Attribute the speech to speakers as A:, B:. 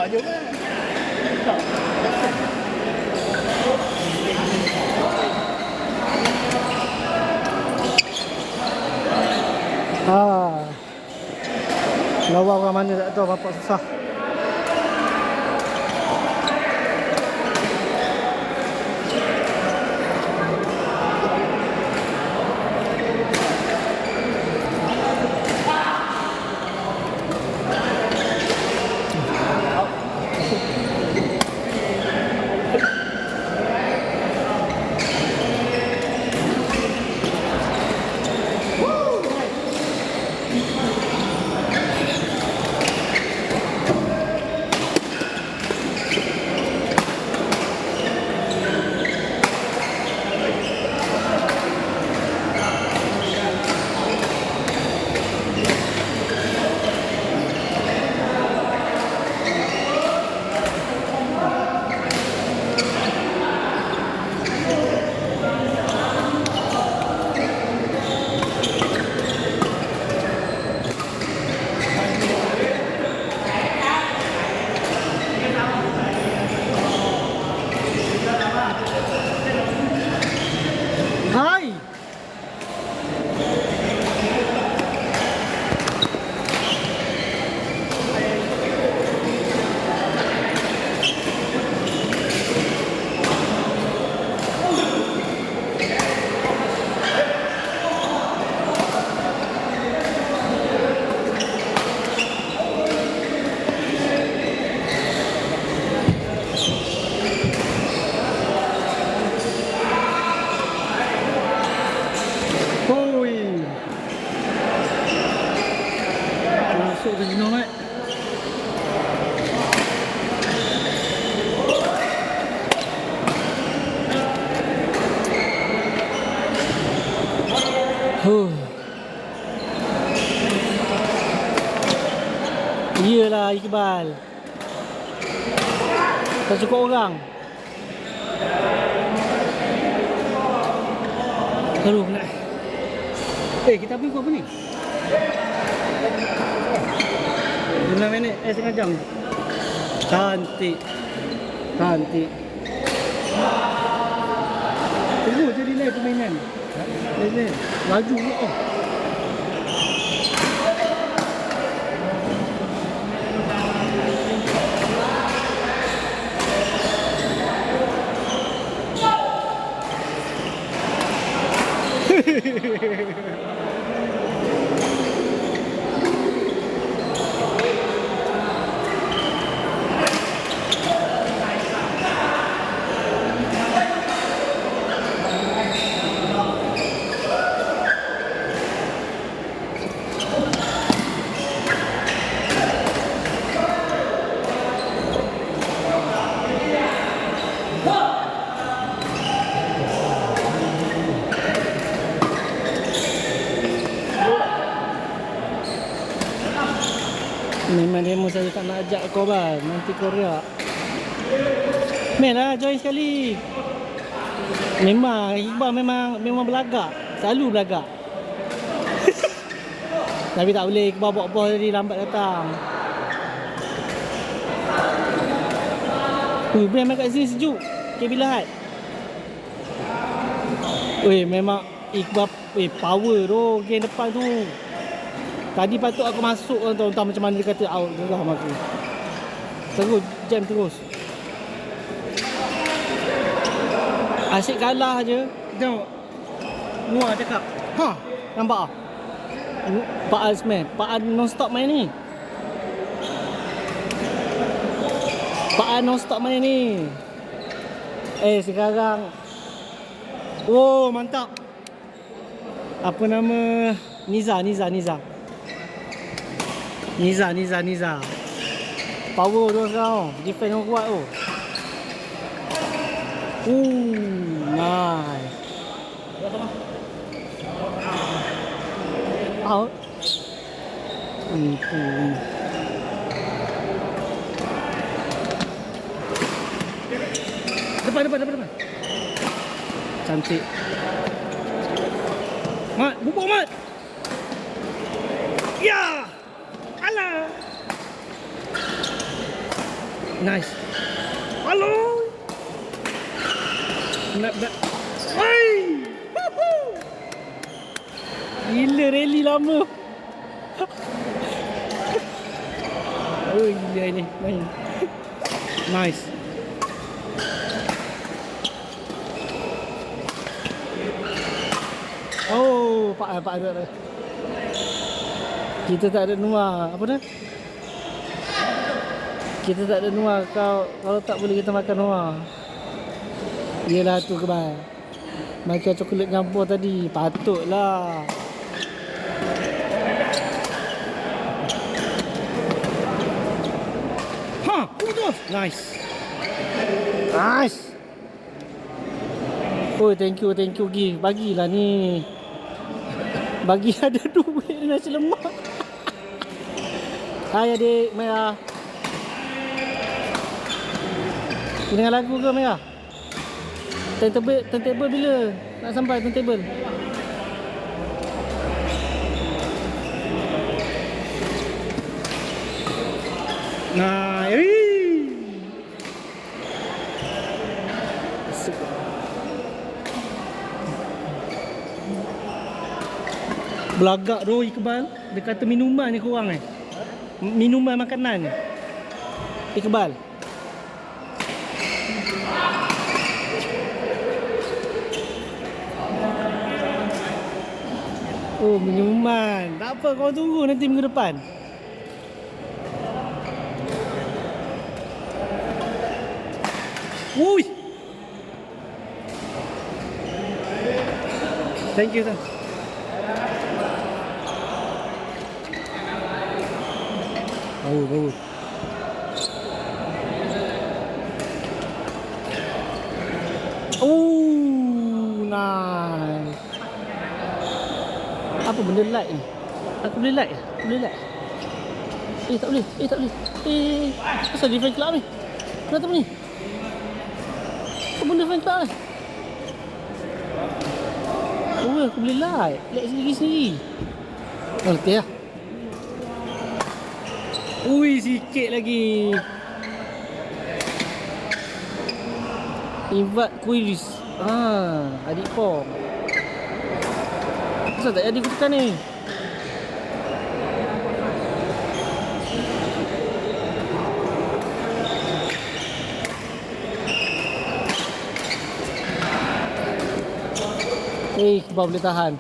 A: je kan. Lawan orang mana tak tahu, bapak susah. Masuk ke Gino Mat. Iyalah Iqbal. Tak cukup orang. Aduh nak. Kita pergi apa ni? 9 minit, setengah jam. Cantik. Cantik. Terus jadi lain permainan. Lain. Laju pula. Memang demo saya tak nak ajak kau bang, nanti kau riak. Main lah, join sekali. Memang Iqbal memang belagak, selalu belagak. Tapi tak boleh, Iqbal bawa bos tadi lambat datang. Main kat sini sejuk. Okay, bila hat? Memang Iqbal power tu game depan tu. Tadi patut aku masuk entah macam mana dia kata out dah aku. Terus jam terus. Asyik kalah je. Tengok. Muar cakap. Nampak ah? Pak Al smash. Pak Al non-stop main ni. Pak Al non-stop main ni. Sekarang. Mantap. Apa nama? Niza. Power tu sekarang. Defend yang kuat tu. Nice. Out. Depan. Cantik. Mat, bubuk Mat. Ya. Alah. Nice. Halo. Nak. Hai. Gila rally lama. Oh gila ini main. Nice. Oh, pak ada. Kita tak ada nuar. Apa dah? Kita tak ada nuar. Kalau tak boleh kita makan nuar. Yelah tu kebal. Makan coklat campur tadi. Patutlah. Ha, putus. Nice. Oh, thank you Gi. Bagilah ni. Bagi ada duit nasi lemak. Hai adik Maya. Dengar lagu ke Maya? Turntable bila nak sampai turntable? Nah, belagak tu Iqbal. Dia kata minuman ni kurang minuman makanan ni Iqbal. Oh minuman. Tak apa kau tunggu nanti minggu depan. Wuih. Thank you sir. Bagus. Oh, nice. Apa benda light ni? Aku boleh light? Tak boleh. Asal dia fan club ni? Kenapa ni? Apa benda fan club ni? Oh, aku boleh light sendiri. Oh, letih lah. Ui, sikit lagi. Invite queries. Adik Pom. Kenapa tak jadi aku tekan ni? Kebab boleh tahan.